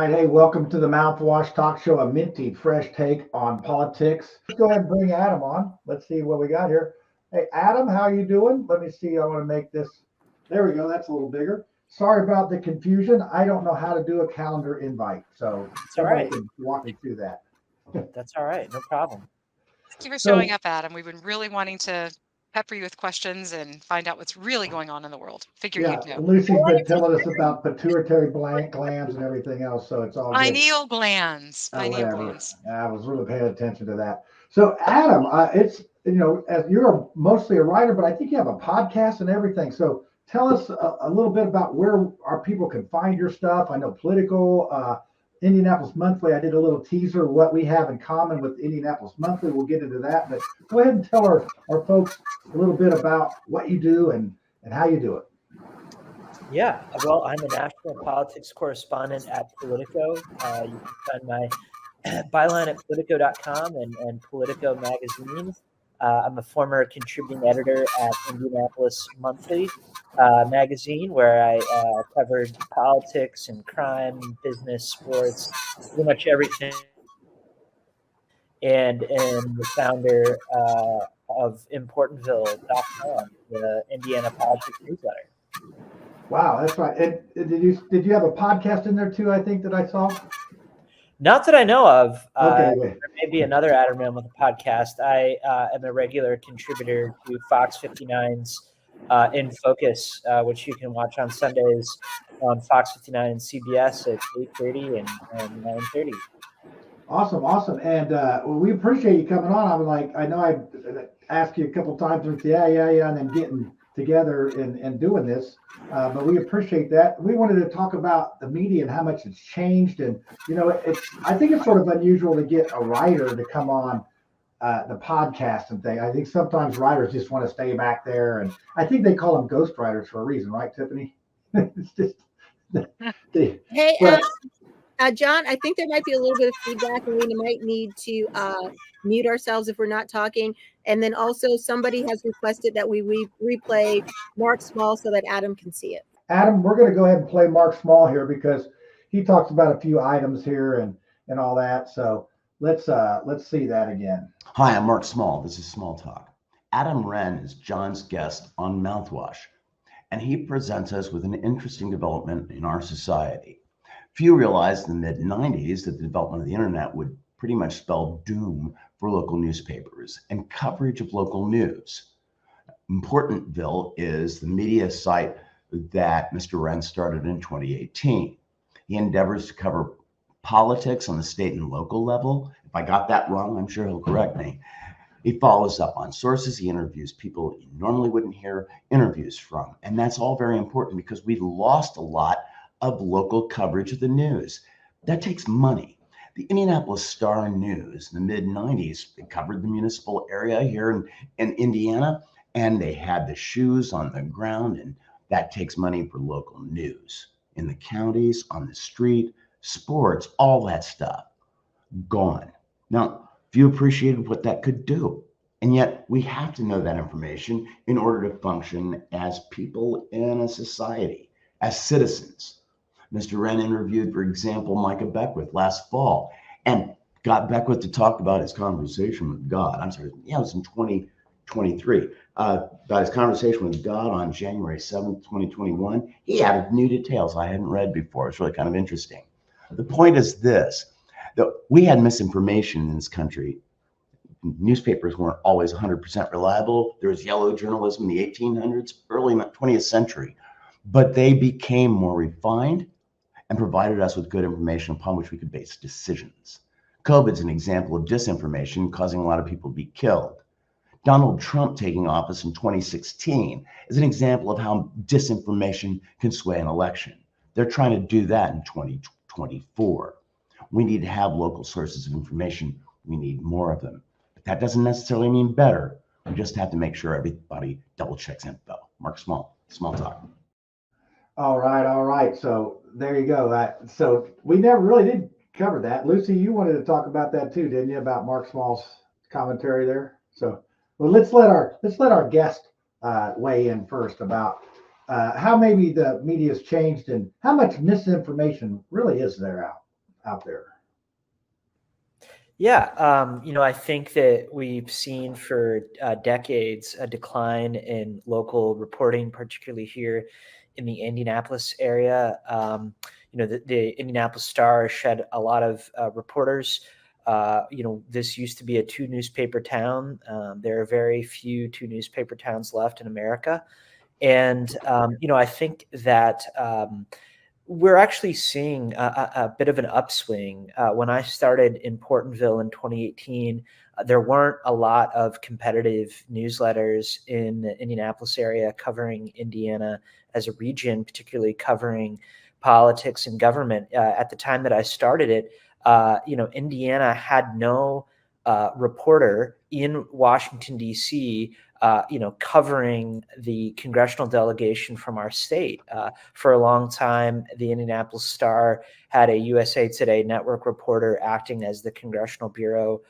right, hey, welcome to the Mouthwash Talk Show, a minty fresh take on politics. Let's go ahead and bring Adam on. Let's see what we got here. Hey, Adam, how you doing? Let me see. I want to make this. There we go. That's a little bigger. Sorry about the confusion. I don't know how to do a calendar invite, so It's all right. can walk me through that. That's all right. No problem. Thank you for So- showing up, Adam. We've been really wanting to pepper you with questions and find out what's really going on in the world. Figure Yeah, you'd know. Lucy's been telling us about pituitary glands and everything else, so it's all good. Pineal glands. Pineal Whatever. glands. I was really paying attention to that. So, Adam, it's as you're mostly a writer, but I think you have a podcast and everything. So, tell us a little bit about where our people can find your stuff. I know Political, Indianapolis Monthly. I did a little teaser of what we have in common with Indianapolis Monthly. We'll get into that, but go ahead and tell our folks a little bit about what you do and how you do it. Yeah, well, I'm a national politics correspondent at Politico. You can find my byline at politico.com and Politico magazine. I'm a former contributing editor at Indianapolis Monthly magazine, where I covered politics and crime, business, sports, pretty much everything. And the founder of ImportantVille.com, the Indiana politics newsletter. Wow, that's right. And did you have a podcast in there too? I think that I saw. Not that I know of. Okay. There may be another Adam Man with a podcast. I am a regular contributor to Fox 59's In Focus, which you can watch on Sundays on Fox 59 and CBS at 8:30 and 9:30. Awesome. And we appreciate you coming on. I know I asked you a couple times with yeah, and then getting together and doing this, but we appreciate that. We wanted to talk about the media and how much it's changed. And, I think it's sort of unusual to get a writer to come on the podcast and thing. I think sometimes writers just want to stay back there. And I think they call them ghost writers for a reason, right, Tiffany? It's just. Hey, John, I think there might be a little bit of feedback and we might need to mute ourselves if we're not talking. And then also somebody has requested that we replay Mark Small so that Adam can see it. Adam, we're going to go ahead and play Mark Small here because he talks about a few items here and all that. So let's see that again. Hi, I'm Mark Small. This is Small Talk. Adam Wren is John's guest on Mouthwash, and he presents us with an interesting development in our society. Few realized in the mid-90s that the development of the internet would pretty much spell doom for local newspapers and coverage of local news. Importantville is the media site that Mr. Wren started in 2018. He endeavors to cover politics on the state and local level. If I got that wrong, I'm sure he'll correct me. He follows up on sources. He interviews people you normally wouldn't hear interviews from. And that's all very important because we've lost a lot of local coverage of the news. That takes money. The Indianapolis Star News in the mid-90s, they covered the municipal area here in Indiana, and they had the shoes on the ground, and that takes money for local news. In the counties, on the street, sports, all that stuff, gone. Now, few appreciated what that could do. And yet we have to know that information in order to function as people in a society, as citizens. Mr. Wren interviewed, for example, Micah Beckwith last fall and got Beckwith to talk about his conversation with God. It was in 2023, about his conversation with God on January 7th, 2021. He added new details I hadn't read before. It's really kind of interesting. The point is this, that we had misinformation in this country. Newspapers weren't always 100% reliable. There was yellow journalism in the 1800s, early 20th century, but they became more refined and provided us with good information upon which we could base decisions. COVID's an example of disinformation causing a lot of people to be killed. Donald Trump taking office in 2016 is an example of how disinformation can sway an election. They're trying to do that in 2024. We need to have local sources of information. We need more of them. But that doesn't necessarily mean better. We just have to make sure everybody double checks info. Mark Small Talk. All right. So there you go. So we never really did cover that. Lucy, you wanted to talk about that too, didn't you? About Mark Small's commentary there. So, well, let's let our guest weigh in first about how maybe the media has changed and how much misinformation really is there out. out there? Yeah, I think that we've seen for decades a decline in local reporting, particularly here in the Indianapolis area. The Indianapolis Star shed a lot of reporters. This used to be a two-newspaper town. There are very few two-newspaper towns left in America. And, I think that we're actually seeing a bit of an upswing. When I started in Portonville in 2018, there weren't a lot of competitive newsletters in the Indianapolis area covering Indiana as a region, particularly covering politics and government. At the time that I started it, Indiana had no reporter in Washington, D.C., covering the congressional delegation from our state. For a long time, the Indianapolis Star had a USA Today network reporter acting as the congressional bureau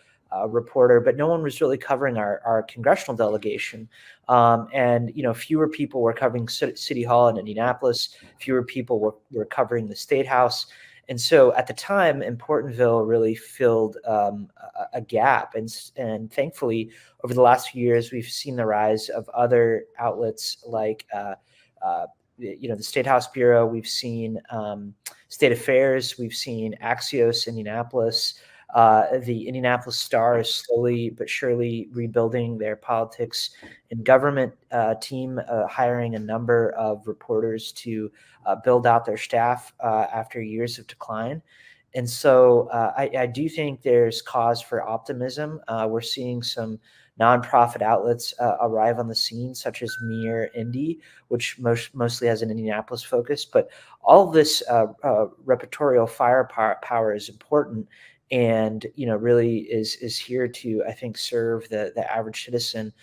reporter, but no one was really covering our congressional delegation. And fewer people were covering City Hall in Indianapolis. Fewer people were covering the State House. And so at the time, Portonville really filled a gap. And thankfully, over the last few years, we've seen the rise of other outlets like the State House Bureau. We've seen State Affairs. We've seen Axios Indianapolis. The Indianapolis Star is slowly but surely rebuilding their politics and government team, hiring a number of reporters to build out their staff after years of decline. And so I do think there's cause for optimism. We're seeing some nonprofit outlets arrive on the scene, such as Mere Indy, which mostly has an Indianapolis focus. But all of this repertorial firepower is important, and really is here to, I think, serve the average citizen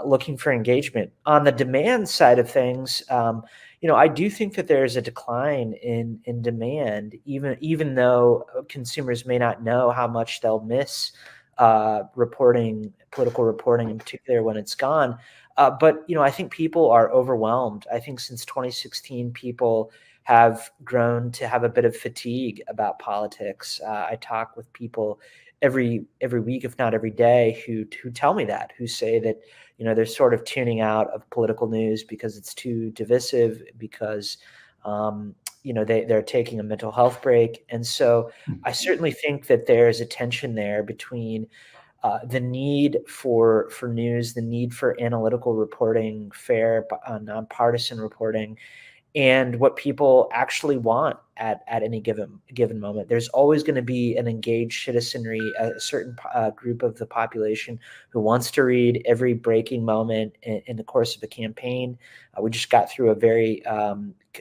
looking for engagement. On the demand side of things, I do think that there's a decline in demand, even though consumers may not know how much they'll miss political reporting in particular when it's gone. But I think people are overwhelmed. I think since 2016, people have grown to have a bit of fatigue about politics. I talk with people every week, if not every day, who tell me that, who say that they're sort of tuning out of political news because it's too divisive, because they're taking a mental health break. And so I certainly think that there's a tension there between the need for news, the need for analytical reporting, fair, nonpartisan reporting, and what people actually want at any given moment. There's always going to be an engaged citizenry, a certain group of the population who wants to read every breaking moment in the course of a campaign. We just got through a very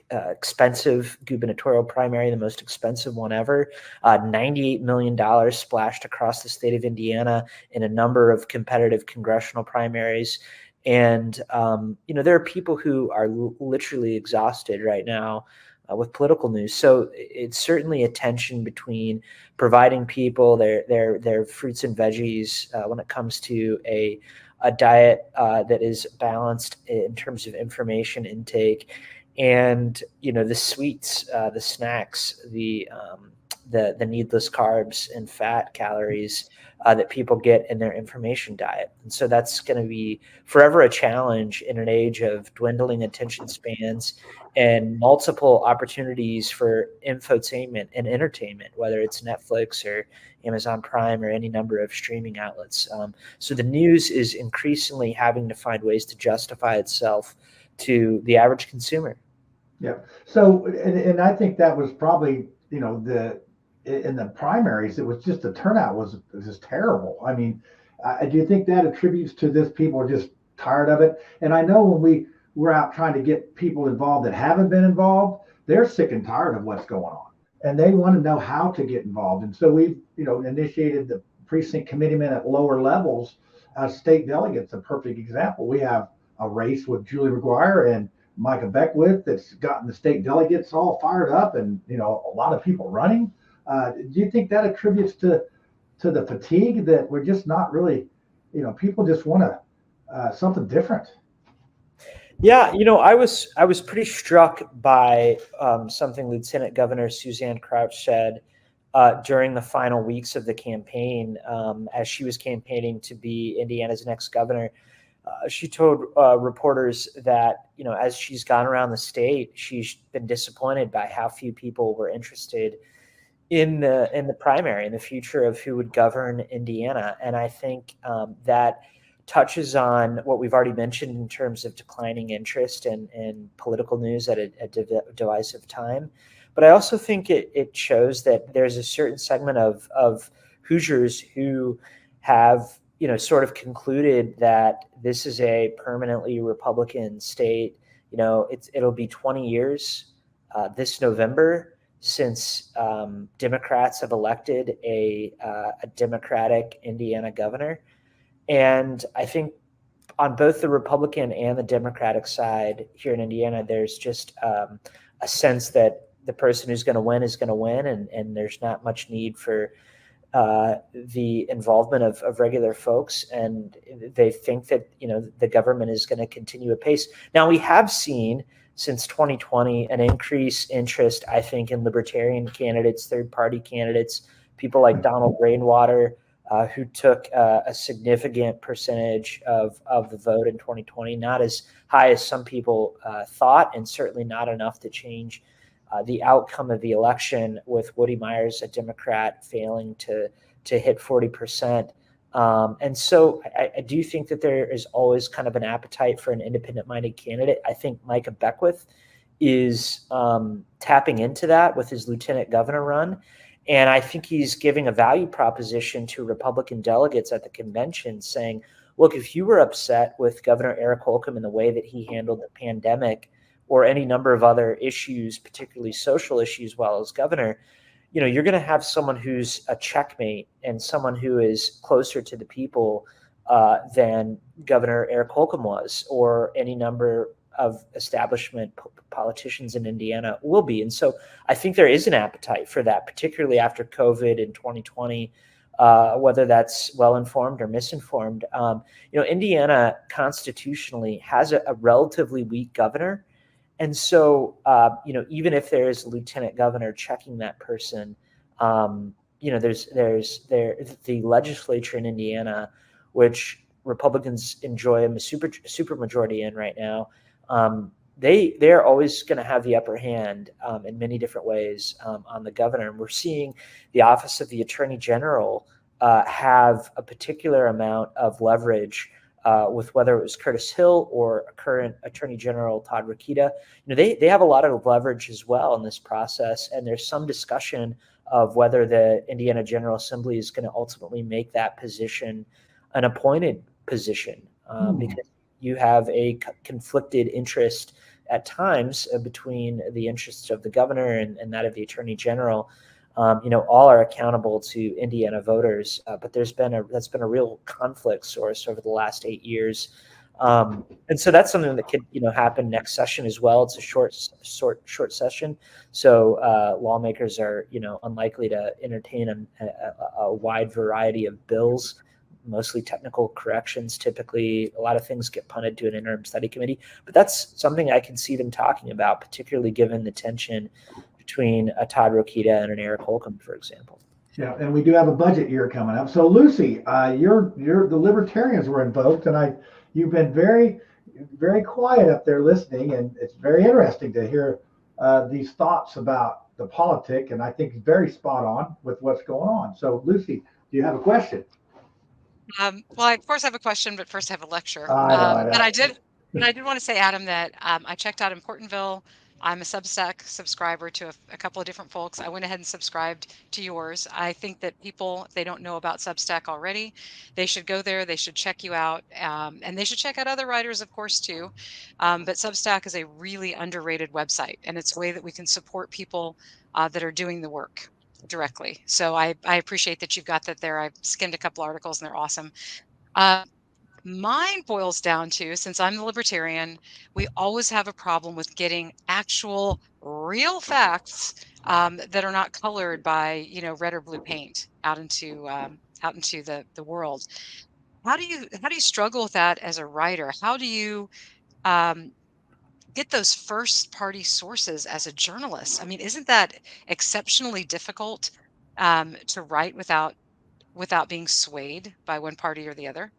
expensive gubernatorial primary, the most expensive one ever. $98 million splashed across the state of Indiana in a number of competitive congressional primaries. And, there are people who are literally exhausted right now with political news. So it's certainly a tension between providing people their fruits and veggies when it comes to a diet that is balanced in terms of information intake, and the sweets, the snacks, the needless carbs and fat calories that people get in their information diet. And so that's going to be forever a challenge in an age of dwindling attention spans and multiple opportunities for infotainment and entertainment, whether it's Netflix or Amazon Prime or any number of streaming outlets. So the news is increasingly having to find ways to justify itself to the average consumer. Yeah. So, and I think that was probably, in the primaries, it was just the turnout was just terrible. I mean, do you think that attributes to this? People are just tired of it. And I know when we're out trying to get people involved that haven't been involved, they're sick and tired of what's going on, and they want to know how to get involved. And so we've, initiated the precinct committeemen at lower levels. State delegates, a perfect example. We have a race with Julie McGuire and Micah Beckwith that's gotten the state delegates all fired up, and a lot of people running. Do you think that attributes to the fatigue, that we're just not really, people just want something different? Yeah, I was pretty struck by something Lieutenant Governor Suzanne Crouch said during the final weeks of the campaign, as she was campaigning to be Indiana's next governor. She told reporters that, as she's gone around the state, she's been disappointed by how few people were interested in the primary, in the future of who would govern Indiana. And I think that touches on what we've already mentioned in terms of declining interest in political news at a divisive time. But I also think it shows that there's a certain segment of Hoosiers who have, sort of concluded that this is a permanently Republican state. It'll be 20 years this November since Democrats have elected a Democratic Indiana governor. And I think on both the Republican and the Democratic side here in Indiana, there's just a sense that the person who's going to win is going to win, and there's not much need for the involvement of regular folks, and they think that the government is going to continue apace. Now, we have seen since 2020 an increased interest, I think, in libertarian candidates, third-party candidates, people like Donald Rainwater, who took a significant percentage of the vote in 2020, not as high as some people thought, and certainly not enough to change the outcome of the election, with Woody Myers, a Democrat, failing to hit 40%. And so I do think that there is always kind of an appetite for an independent-minded candidate. I think Micah Beckwith is tapping into that with his lieutenant governor run. And I think he's giving a value proposition to Republican delegates at the convention, saying, look, if you were upset with Governor Eric Holcomb and the way that he handled the pandemic or any number of other issues, particularly social issues while as governor, you're going to have someone who's a checkmate and someone who is closer to the people than Governor Eric Holcomb was, or any number of establishment politicians in Indiana will be. And so I think there is an appetite for that, particularly after COVID in 2020, whether that's well-informed or misinformed. Indiana constitutionally has a relatively weak governor. And so, even if there is a lieutenant governor checking that person, there's the legislature in Indiana, which Republicans enjoy a super majority in right now. They're always going to have the upper hand in many different ways on the governor. And we're seeing the office of the Attorney General have a particular amount of leverage with whether it was Curtis Hill or current Attorney General Todd Rokita. They have a lot of leverage as well in this process. And there's some discussion of whether the Indiana General Assembly is going to ultimately make that position an appointed position because you have a conflicted interest at times between the interests of the governor and that of the Attorney General. All are accountable to Indiana voters, but that's been a real conflict source over the last 8 years. And so that's something that could, happen next session as well. It's a short session. So lawmakers are, unlikely to entertain a wide variety of bills, mostly technical corrections. Typically, a lot of things get punted to an interim study committee, but that's something I can see them talking about, particularly given the tension between a Todd Rokita and an Eric Holcomb, for example. Yeah, and we do have a budget year coming up. So Lucy, the libertarians were invoked, and you've been very, very quiet up there listening, and it's very interesting to hear these thoughts about the politic, and I think it's very spot on with what's going on. So Lucy, do you have a question? Well, I of course have a question, but first I have a lecture. I know. But I did want to say, Adam, that I checked out Importantville. I'm a Substack subscriber to a couple of different folks. I went ahead and subscribed to yours. I think that people, if they don't know about Substack already, they should go there. They should check you out. And they should check out other writers, of course, too. But Substack is a really underrated website, and it's a way that we can support people that are doing the work directly. So I appreciate that you've got that there. I've skimmed a couple articles and they're awesome. Mine boils down to, since I'm the libertarian, we always have a problem with getting actual real facts that are not colored by, red or blue paint out into the world. How do you struggle with that as a writer? How do you get those first party sources as a journalist? I mean, isn't that exceptionally difficult to write without being swayed by one party or the other?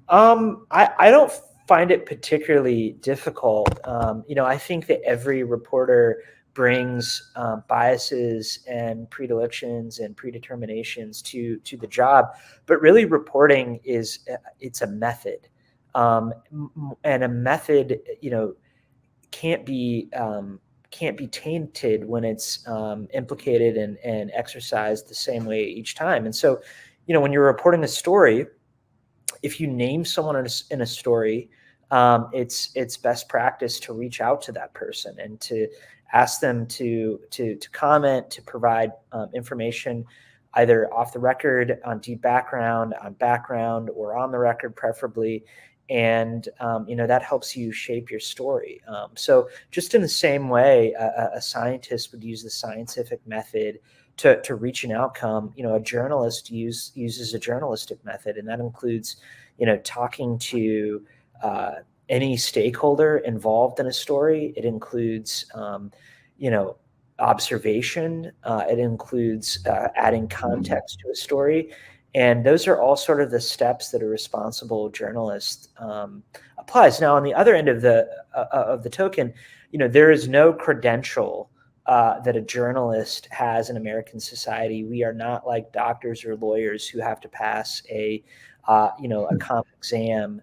I don't find it particularly difficult. I think that every reporter brings biases and predilections and predeterminations to the job, but really reporting it's a method, and a method can't be can't be tainted when it's implicated and exercised the same way each time. And so, when you're reporting a story, if you name someone in a story, it's best practice to reach out to that person and to ask them to comment, to provide information either off the record, on deep background, on background, or on the record, preferably. And that helps you shape your story. So just in the same way, a scientist would use the scientific method to reach an outcome. A journalist uses a journalistic method, and that includes talking to any stakeholder involved in a story. It includes observation. It includes adding context to a story. And those are all sort of the steps that a responsible journalist applies. Now, on the other end of the token, there is no credential that a journalist has in American society. We are not like doctors or lawyers who have to pass a common exam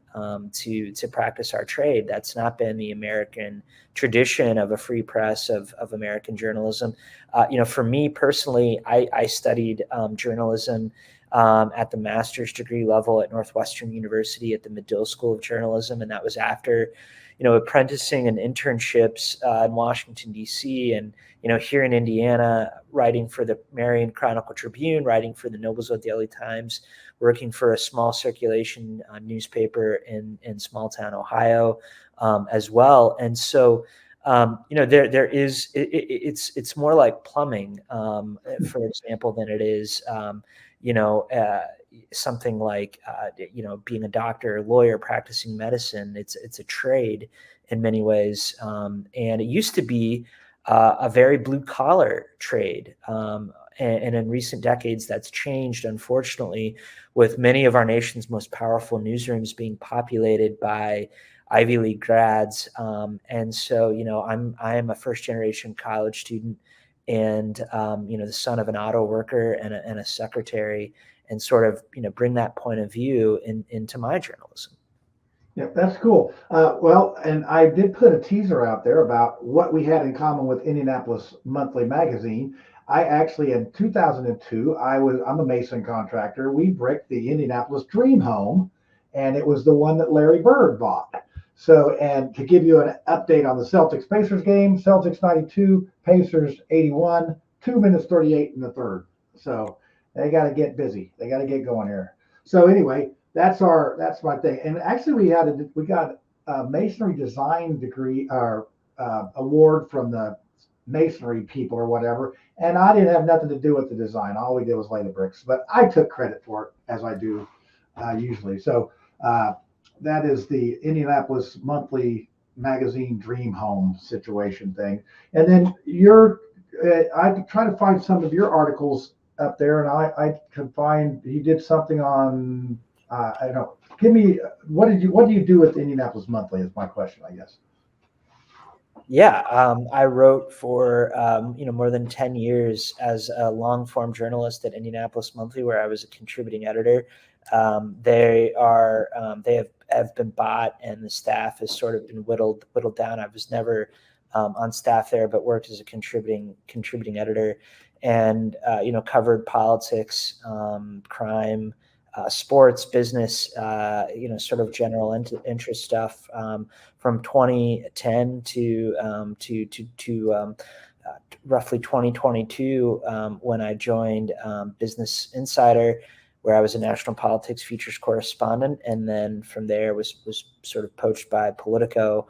to practice our trade. That's not been the American tradition of a free press of American journalism. For me personally, I studied journalism at the master's degree level at Northwestern University at the Medill School of Journalism, and that was after apprenticing and internships in Washington, D.C., and here in Indiana, writing for the Marion Chronicle Tribune, writing for the Noblesville Daily Times, working for a small circulation newspaper in small town Ohio as well. And so there is it's more like plumbing, for example, than it is something like being a doctor, lawyer, practicing medicine. It's a trade in many ways, and it used to be a very blue collar trade. And in recent decades, that's changed, unfortunately, with many of our nation's most powerful newsrooms being populated by Ivy League grads. And so, I am a first generation college student, and the son of an auto worker and a secretary, and sort of bring that point of view into my journalism. Yeah, that's cool. Well, and I did put a teaser out there about what we had in common with Indianapolis Monthly Magazine. I actually, in 2002, I'm a mason contractor. We bricked the Indianapolis Dream Home, and it was the one that Larry Bird bought. So, and to give you an update on the Celtics Pacers game, Celtics 92, Pacers 81, 2 minutes 38 in the third. So they got to get busy. They got to get going here. So anyway, that's my thing. And actually, we got a masonry design degree or award from the masonry people or whatever. And I didn't have nothing to do with the design. All we did was lay the bricks, but I took credit for it, as I do usually. So that is the Indianapolis Monthly Magazine Dream Home situation thing. And then I try to find some of your articles up there, and I could find you did something on I don't know. Give me what do you do with Indianapolis Monthly is my question, I guess. Yeah, I wrote for more than 10 years as a long form journalist at Indianapolis Monthly, where I was a contributing editor. They have been bought, and the staff has sort of been whittled down. I was never on staff there, but worked as a contributing editor, and covered politics, crime, sports, business, sort of general interest stuff from 2010 to roughly 2022 when I joined Business Insider, where I was a national politics features correspondent, and then from there was sort of poached by Politico,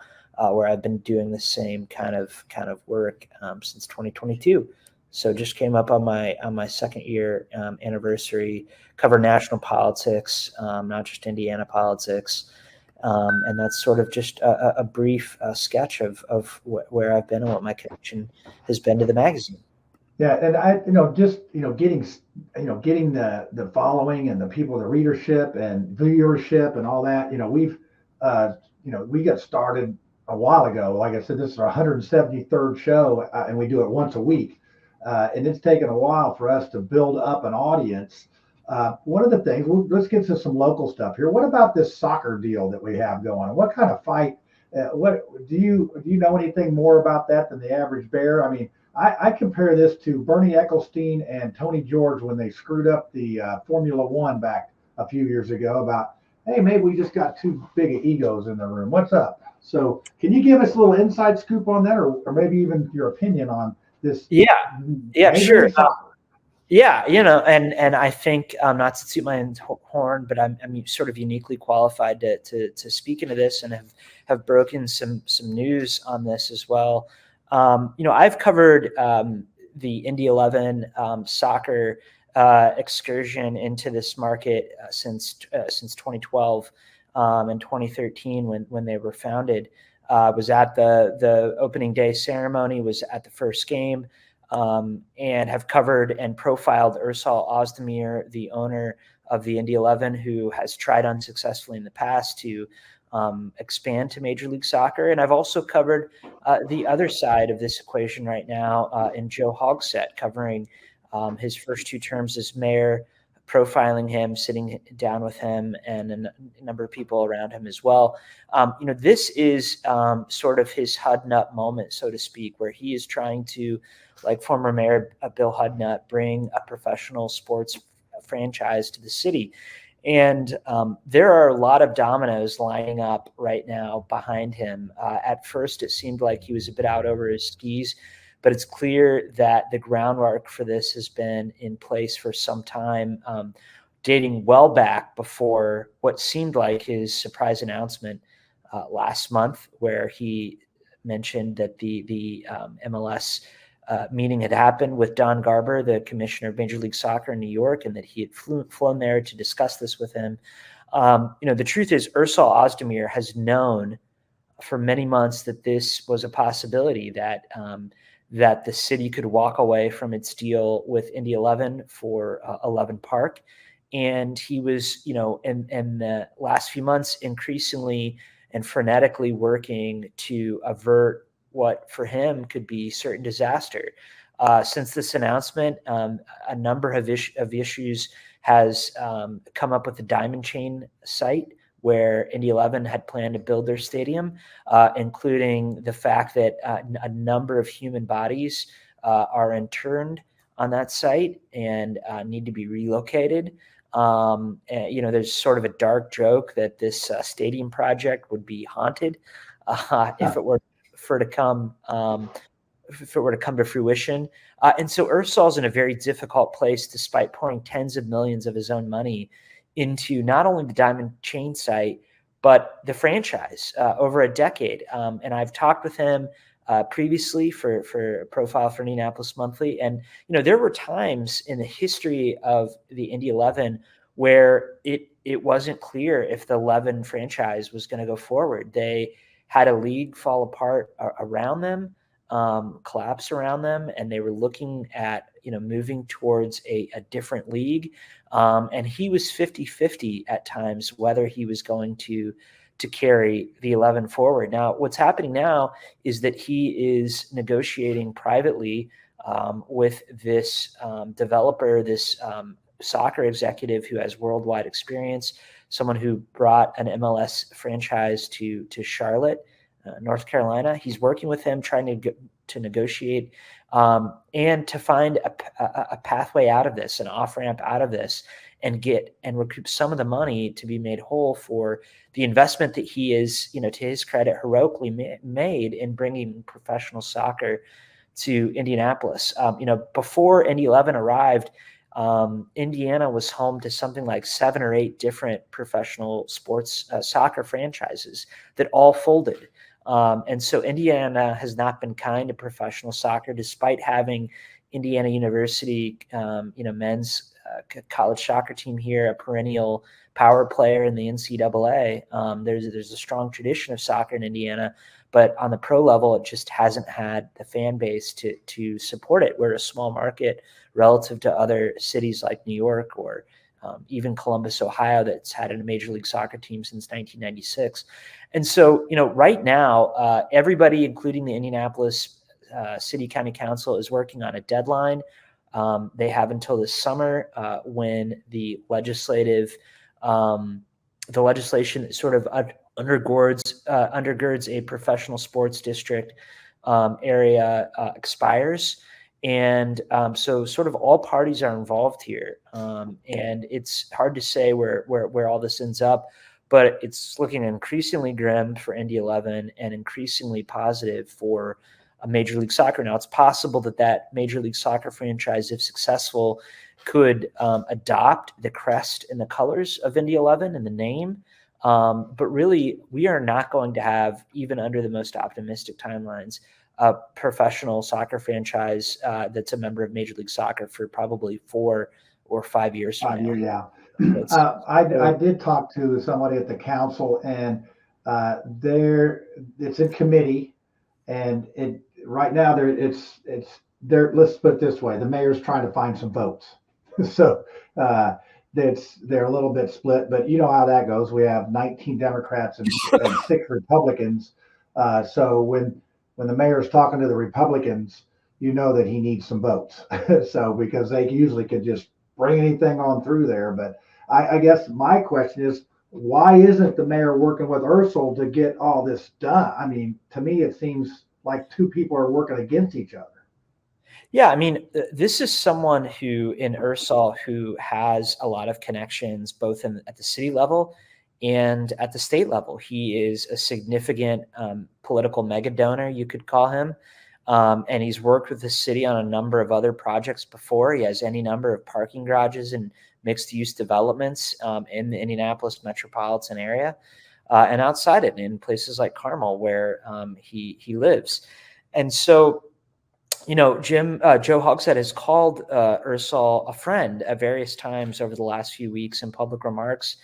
where I've been doing the same kind of work since 2022. So just came up on my second year anniversary. Cover national politics, not just Indiana politics, and that's sort of just a brief sketch of where I've been and what my connection has been to the magazine. Yeah, and just getting the following and the people, the readership and viewership and all that. We got started a while ago. Like I said, this is our 173rd show, and we do it once a week. And it's taken a while for us to build up an audience. One of the things, let's get to some local stuff here. What about this soccer deal that we have going on? What kind of fight? What do you know anything more about that than the average bear? I mean, I compare this to Bernie Ecclestone and Tony George when they screwed up the Formula One back a few years ago about, hey, maybe we just got too big of egos in the room. What's up? So, can you give us a little inside scoop on that, or maybe even your opinion on this? Yeah, Major sure. League Soccer? Yeah, and I think not to toot my own horn, but I'm sort of uniquely qualified to speak into this and have broken some news on this as well. I've covered the Indy 11 soccer excursion into this market since 2012 and 2013 when they were founded. Was at the opening day ceremony, was at the first game. And have covered and profiled Ursal Ozdemir, the owner of the Indy 11, who has tried unsuccessfully in the past to expand to Major League Soccer. And I've also covered the other side of this equation right now in Joe Hogsett, covering his first 2 terms as mayor, profiling him, sitting down with him, and a number of people around him as well. This is sort of his Hudnut moment, so to speak, where he is trying to, like former Mayor Bill Hudnut, bring a professional sports franchise to the city. And there are a lot of dominoes lining up right now behind him. At first, it seemed like he was a bit out over his skis, but it's clear that the groundwork for this has been in place for some time, dating well back before what seemed like his surprise announcement last month, where he mentioned that the MLS meeting had happened with Don Garber, the commissioner of Major League Soccer in New York, and that he had flown there to discuss this with him. The truth is, Ursal Ozdemir has known for many months that this was a possibility, that the city could walk away from its deal with Indy 11 for 11 Park. And he was, in the last few months, increasingly and frenetically working to avert what for him could be certain disaster. Since this announcement, a number of issues has come up with the Diamond Chain site where Indy 11 had planned to build their stadium, including the fact that a number of human bodies are interned on that site and need to be relocated. There's sort of a dark joke that this stadium project would be haunted if it were to come to fruition. And so Ursal's in a very difficult place, despite pouring tens of millions of his own money into not only the Diamond Chain site, but the franchise over a decade. And I've talked with him previously for a profile for Indianapolis Monthly. And, there were times in the history of the Indy 11 where it wasn't clear if the 11 franchise was going to go forward. They had a league fall apart around them, collapse around them, and they were looking at moving towards a different league, and he was 50-50 at times whether he was going to carry the 11 forward. Now, what's happening now is that he is negotiating privately with this developer, this soccer executive who has worldwide experience, someone who brought an MLS franchise to Charlotte, North Carolina. He's working with him, trying to negotiate and to find a pathway out of this, an off-ramp out of this, and recoup some of the money to be made whole for the investment that he is, to his credit, heroically made in bringing professional soccer to Indianapolis. Before Indy 11 arrived, Indiana was home to something like 7 or 8 different professional sports soccer franchises that all folded. And so Indiana has not been kind to professional soccer, despite having Indiana University, men's college soccer team here, a perennial power player in the NCAA. There's a strong tradition of soccer in Indiana, but on the pro level, it just hasn't had the fan base to support it. We're a small market relative to other cities like New York or even Columbus, Ohio, that's had a Major League Soccer team since 1996. And so, right now, everybody, including the Indianapolis City County Council, is working on a deadline. They have until this summer when the legislation sort of undergirds a professional sports district area expires. And so sort of all parties are involved here. And it's hard to say where all this ends up, but it's looking increasingly grim for Indy 11 and increasingly positive for Major League Soccer. Now, it's possible that Major League Soccer franchise, if successful, could adopt the crest and the colors of Indy 11 and the name. But really, we are not going to have, even under the most optimistic timelines, a professional soccer franchise that's a member of Major League Soccer for probably 4 or 5 years from now. Yeah. I did talk to somebody at the council, and it's in committee, and right now let's put it this way: the mayor's trying to find some votes, so they're a little bit split. But you know how that goes. We have 19 Democrats and 6 Republicans. So when the mayor's talking to the Republicans, you know that he needs some votes. So because they usually could just bring anything on through there. But I guess my question is, why isn't the mayor working with Ursel to get all this done? I mean, to me, it seems like 2 people are working against each other. Yeah, I mean, this is someone in Ursel who has a lot of connections, both at the city level and at the state level. He is a significant political mega donor, you could call him. And he's worked with the city on a number of other projects before. He has any number of parking garages and mixed use developments in the Indianapolis metropolitan area and outside it, in places like Carmel, where he lives. And so, Joe Hogshead has called Ursel a friend at various times over the last few weeks in public remarks.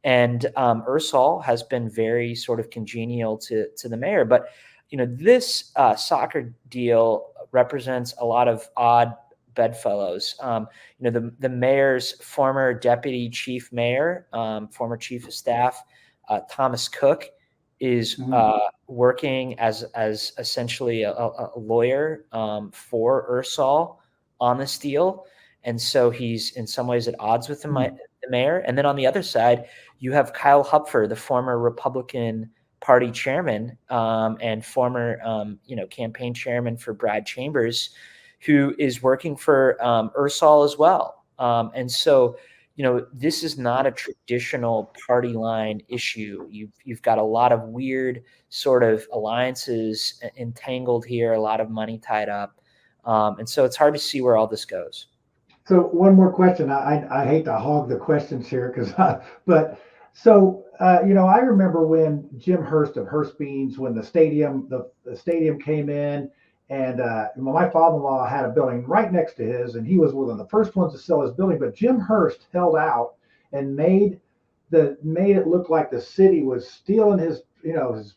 And Ursel has been very sort of congenial to the mayor. But, this soccer deal represents a lot of odd bedfellows. The mayor's former deputy chief mayor, former chief of staff, Thomas Cook, is working as essentially a lawyer for Ursel on this deal. And so he's in some ways at odds with the mayor. And then on the other side, you have Kyle Hupfer, the former Republican Party chairman and former campaign chairman for Brad Chambers, who is working for Ursel as well. And so, this is not a traditional party line issue. You've got a lot of weird sort of alliances entangled here, a lot of money tied up. And so it's hard to see where all this goes. So one more question. I hate to hog the questions here, I remember when Jim Hurst of Hurst Beans, when the stadium came in, and my father-in-law had a building right next to his, and he was one of the first ones to sell his building. But Jim Hurst held out and made it look like the city was stealing his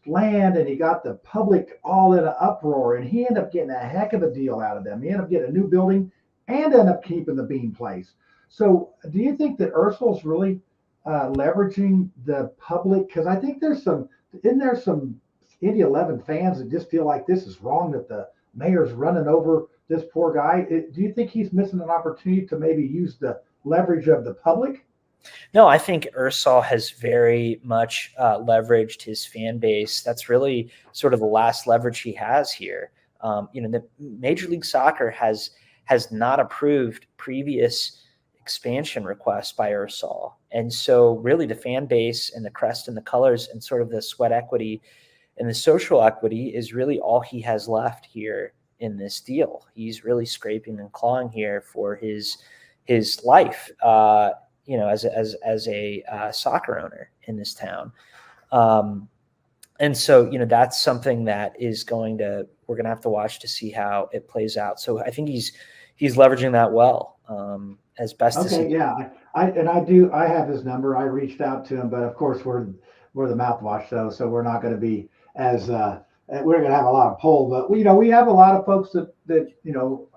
land, and he got the public all in an uproar, and he ended up getting a heck of a deal out of them. He ended up getting a new building and ended up keeping the bean place. So do you think that Ursul's really leveraging the public? Because I think there's some Indy 11 fans that just feel like this is wrong, that the mayor's running over this poor guy. Do you think he's missing an opportunity to maybe use the leverage of the public? No, I think Ursel has very much leveraged his fan base. That's really sort of the last leverage he has here. The Major League Soccer has not approved previous expansion requests by Ursel. And so really the fan base and the crest and the colors and sort of the sweat equity and the social equity is really all he has left here in this deal. He's really scraping and clawing here for his life, as a soccer owner in this town. And so, that's something that we're going to have to watch to see how it plays out. So I think he's leveraging that well. as best as Okay, he. yeah, I have his number. I reached out to him, but of course we're the Mouthwash show, so we're not going to be as we're going to have a lot of pull. But we have a lot of folks that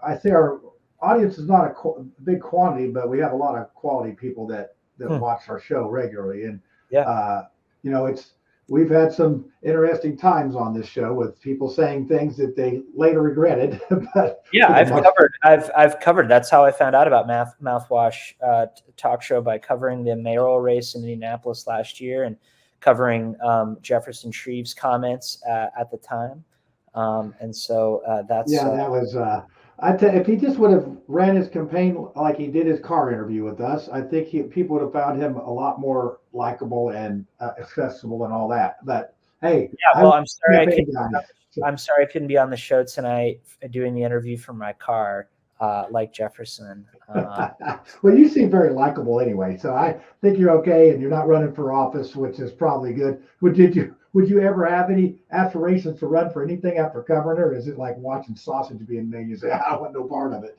I say our audience is not a big quantity, but we have a lot of quality people that watch our show regularly, and Yeah. it's we've had some interesting times on this show with people saying things that they later regretted. But Yeah, for the most I've covered. That's how I found out about Mouthwash talk show, by covering the mayoral race in Indianapolis last year and covering Jefferson Shreve's comments at the time. And so that's Yeah, that was. If he just would have ran his campaign like he did his car interview with us, I think people would have found him a lot more likable and accessible and all that. But hey, yeah. Well, I'm sorry campaign guy. I'm sorry I couldn't be on the show tonight doing the interview from my car, like Jefferson. Well, you seem very likable anyway, so I think you're okay, and you're not running for office, which is probably good. Would you ever have any aspirations to run for anything after covering it, or is it like watching sausage being made? You say, I want no part of it.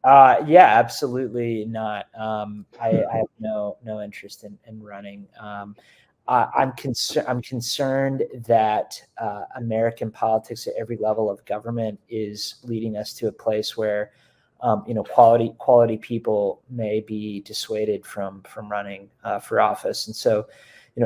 Yeah, absolutely not. I have no interest in running. I'm concerned that American politics at every level of government is leading us to a place where quality people may be dissuaded from running for office. And so,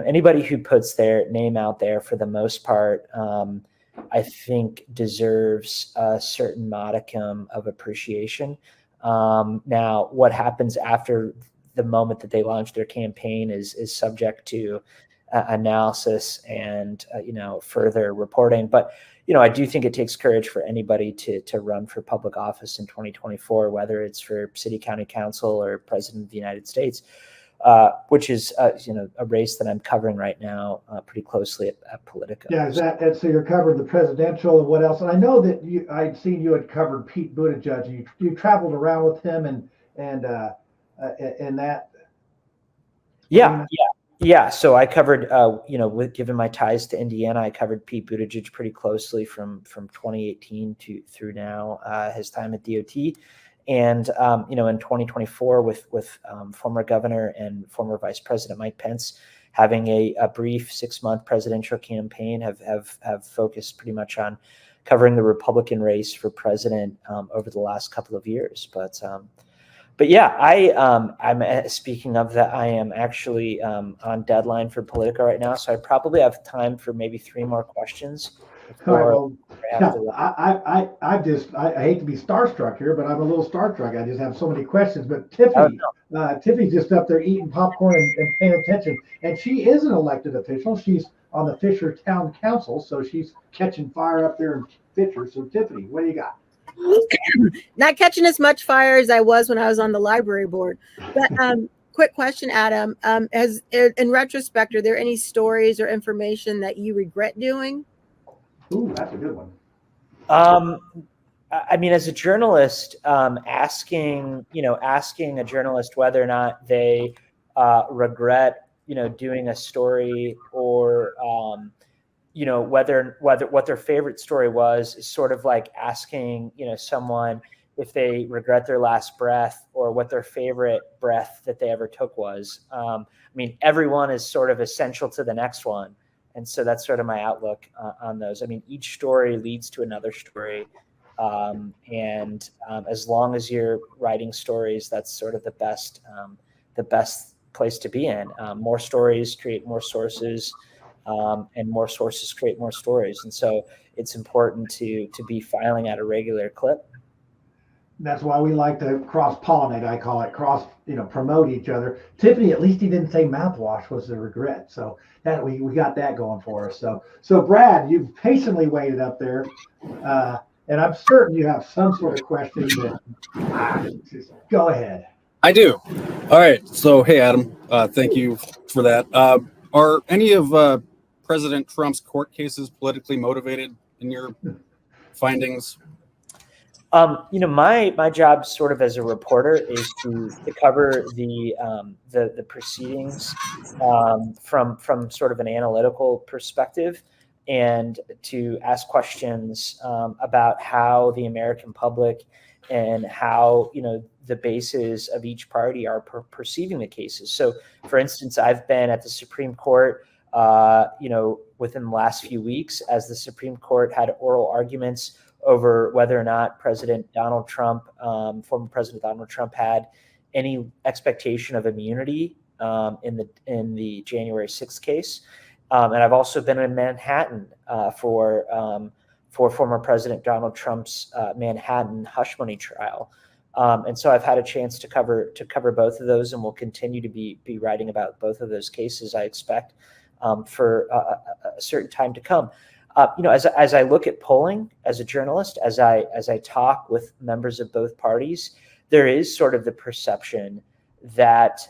anybody who puts their name out there, for the most part, I think deserves a certain modicum of appreciation. Now, what happens after the moment that they launch their campaign is subject to analysis and further reporting. But I do think it takes courage for anybody to run for public office in 2024, whether it's for city, county council, or president of the United States, which is a race that I'm covering right now pretty closely at Politico. Yeah, and so you're covering the presidential and what else? And I know that I'd seen you had covered Pete Buttigieg, and you traveled around with him and that. Yeah. So I covered, given my ties to Indiana, I covered Pete Buttigieg pretty closely from 2018 through now, his time at DOT. And, in 2024 with former governor and former Vice President Mike Pence having a brief 6-month presidential campaign, have focused pretty much on covering the Republican race for president over the last couple of years. But yeah, I'm speaking of that, I am actually on deadline for Politico right now, so I probably have time for maybe 3 more questions. All right, well, yeah, I hate to be starstruck here, but I'm a little starstruck. I just have so many questions. But Tiffany's just up there eating popcorn and paying attention, and she is an elected official. She's on the Fisher Town Council, so she's catching fire up there in Fisher. So Tiffany, what do you got? Not catching as much fire as I was when I was on the library board. But quick question, Adam. In retrospect, are there any stories or information that you regret doing? Ooh, that's a good one. I mean, as a journalist, asking a journalist whether or not they regret, doing a story, or whether what their favorite story was, is sort of like asking, someone if they regret their last breath or what their favorite breath that they ever took was. I mean, everyone is sort of essential to the next one. And so that's sort of my outlook on those. I mean, each story leads to another story. And as long as you're writing stories, that's sort of the best place to be in. More stories create more sources, and more sources create more stories. And so it's important to be filing at a regular clip. That's why we like to cross-pollinate. I call it promote each other. Tiffany, at least he didn't say mouthwash was the regret. So that we got that going for us. So Brad, you've patiently waited up there, and I'm certain you have some sort of question that just go ahead. I do. All right. So, hey, Adam, thank you for that. Are any of President Trump's court cases politically motivated in your findings? My job, sort of as a reporter, is to cover the proceedings from sort of an analytical perspective, and to ask questions about how the American public and how, the bases of each party are perceiving the cases. So, for instance, I've been at the Supreme Court, within the last few weeks, as the Supreme Court had oral arguments over whether or not President Donald Trump, former President Donald Trump, had any expectation of immunity in the January 6th case. And I've also been in Manhattan for former President Donald Trump's Manhattan hush money trial. And so I've had a chance to cover both of those, and we'll continue to be writing about both of those cases, I expect, for a certain time to come. As I look at polling as a journalist, as I talk with members of both parties, there is sort of the perception that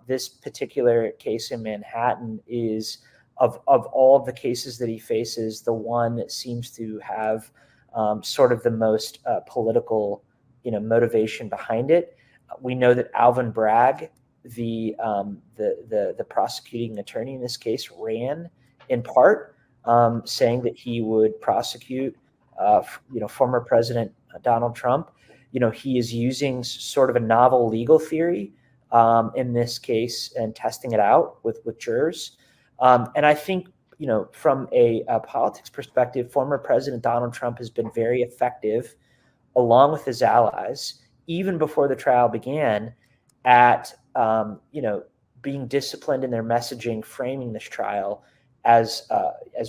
this particular case in Manhattan is, of all of the cases that he faces, the one that seems to have sort of the most political, motivation behind it. We know that Alvin Bragg, the prosecuting attorney in this case, ran in part saying that he would prosecute, former President Donald Trump. He is using sort of a novel legal theory in this case and testing it out with jurors. And I think, from a politics perspective, former President Donald Trump has been very effective, along with his allies, even before the trial began, at being disciplined in their messaging, framing this trial as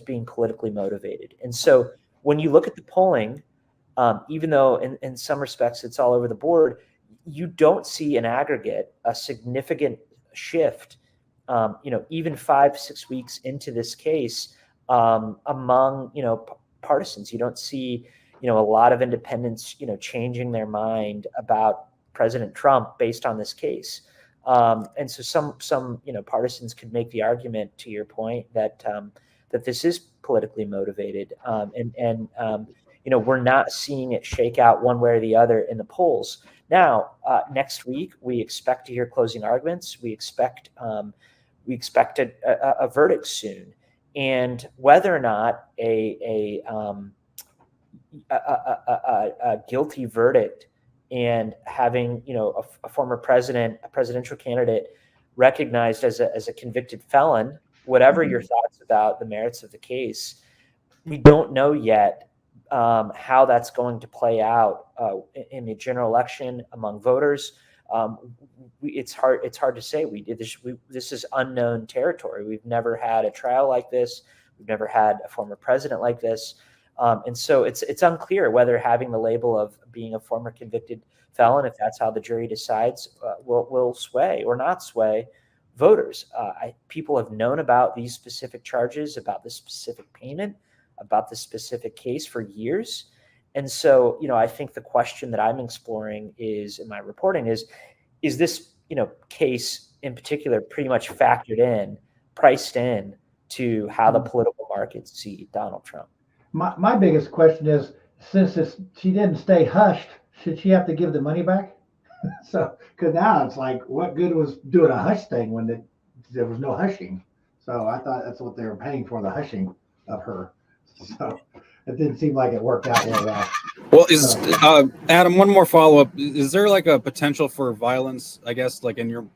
being politically motivated. And so when you look at the polling, even though in some respects it's all over the board, you don't see in aggregate a significant shift, even 5-6 weeks into this case, among, partisans. You don't see, a lot of independents, changing their mind about President Trump based on this case. And so some partisans could make the argument, to your point, that this is politically motivated, and we're not seeing it shake out one way or the other in the polls. Now, next week we expect to hear closing arguments. We expect a verdict soon, and whether or not a guilty verdict, and having a former president, a presidential candidate, recognized as a convicted felon, whatever your thoughts about the merits of the case, we don't know yet how that's going to play out in the general election among voters. It's hard to say. This is unknown territory. We've never had a trial like this. We've never had a former president like this. And so it's unclear whether having the label of being a former convicted felon, if that's how the jury decides, will sway or not sway voters. People have known about these specific charges, about this specific payment, about this specific case for years. And so, I think the question that I'm exploring is, in my reporting, is this, case in particular pretty much factored in, priced in to how the political markets see Donald Trump? My biggest question is, since she didn't stay hushed, should she have to give the money back? So, because now it's like, what good was doing a hush thing when there was no hushing? So I thought that's what they were paying for, the hushing of her. So it didn't seem like it worked out very well. Well, Adam, one more follow up. Is there like a potential for violence, I guess, like in your,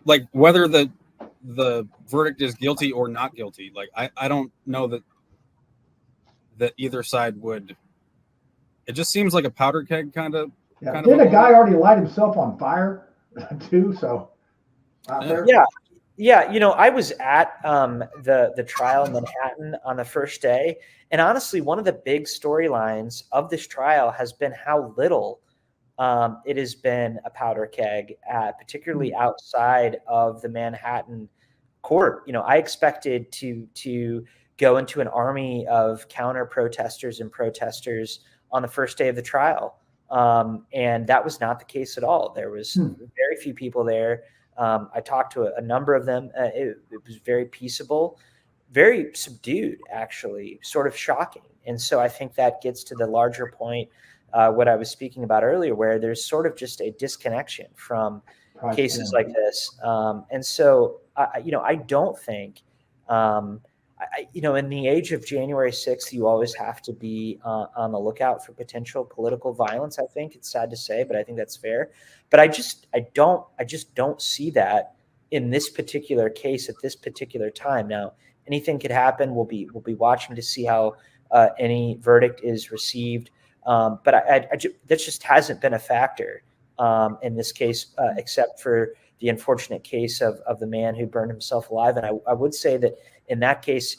like whether the verdict is guilty or not guilty? Like, I don't know that either side would. It just seems like a powder keg kind of. Yeah. Did a guy already light himself on fire too? So yeah. I was at the trial in Manhattan on the first day, and honestly, one of the big storylines of this trial has been how little it has been a powder keg, particularly outside of the Manhattan court. I expected to go into an army of counter protesters and protesters on the first day of the trial. And that was not the case at all. There was very few people there. I talked to a number of them. It was very peaceable, very subdued, actually, sort of shocking. And so I think that gets to the larger point, what I was speaking about earlier, where there's sort of just a disconnection from cases like this. And so, I don't think, in the age of January 6th, you always have to be on the lookout for potential political violence. I think it's sad to say, but I think that's fair. But I just don't see that in this particular case at this particular time. Now, anything could happen. We'll be watching to see how any verdict is received. But that just hasn't been a factor in this case, except for the unfortunate case of the man who burned himself alive. And I would say that in that case,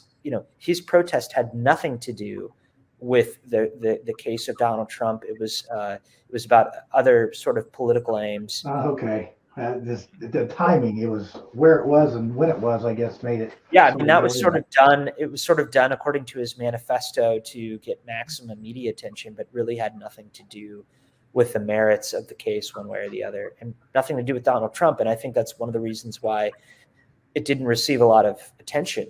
his protest had nothing to do with the case of Donald Trump. It was about other sort of political aims. Okay. The timing, it was where it was and when it was, I guess, made it. Yeah, I mean, that was sort of done. It was sort of done according to his manifesto to get maximum media attention, but really had nothing to do with the merits of the case one way or the other, and nothing to do with Donald Trump. And I think that's one of the reasons why it didn't receive a lot of attention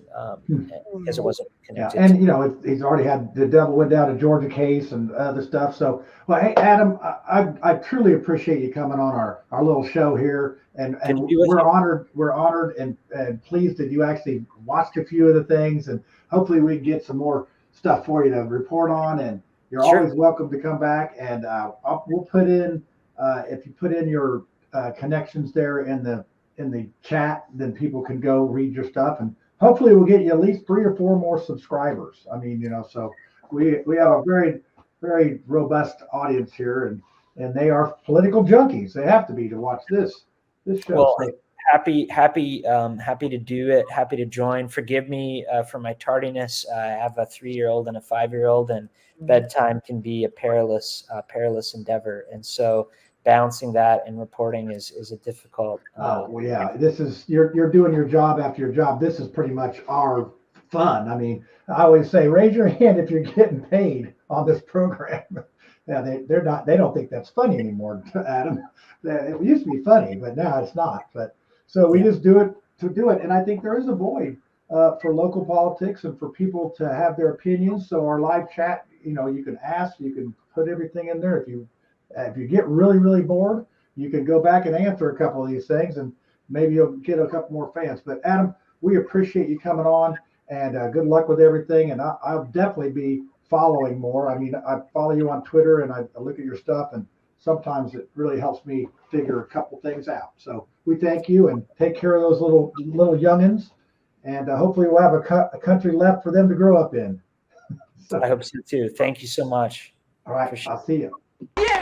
because it wasn't connected. Yeah. And he's already had the devil went down to Georgia case and other stuff. So, well, hey, Adam, I truly appreciate you coming on our little show here, and we're honored and pleased that you actually watched a few of the things, and hopefully we can get some more stuff for you to report on. And you're always welcome to come back, and we'll put in if you put in your connections there in the chat, then people can go read your stuff, and hopefully we'll get you at least 3 or 4 more subscribers. I mean, so we have a very, very robust audience here, and they are political junkies. They have to be to watch this show. Well, so, happy to do it. Happy to join. Forgive me for my tardiness. I have a 3-year-old and a 5-year-old, and bedtime can be a perilous endeavor. And so balancing that and reporting is a difficult. Well, yeah, this is you're doing your job after your job. This is pretty much our fun. I mean, I always say, raise your hand if you're getting paid on this program. Yeah, they're not. They don't think that's funny anymore, Adam. It used to be funny, but now it's not. But so we just do it to do it, and I think there is a void for local politics and for people to have their opinions. So our live chat, you can ask, you can put everything in there. If you get really, really bored, you can go back and answer a couple of these things, and maybe you'll get a couple more fans. But Adam, we appreciate you coming on, and good luck with everything. And I'll definitely be following more. I mean, I follow you on Twitter, and I look at your stuff, and sometimes it really helps me figure a couple things out. So we thank you, and take care of those little youngins, and hopefully we'll have a country left for them to grow up in. I hope so too. Thank you so much. All right, I'll see you. Yeah.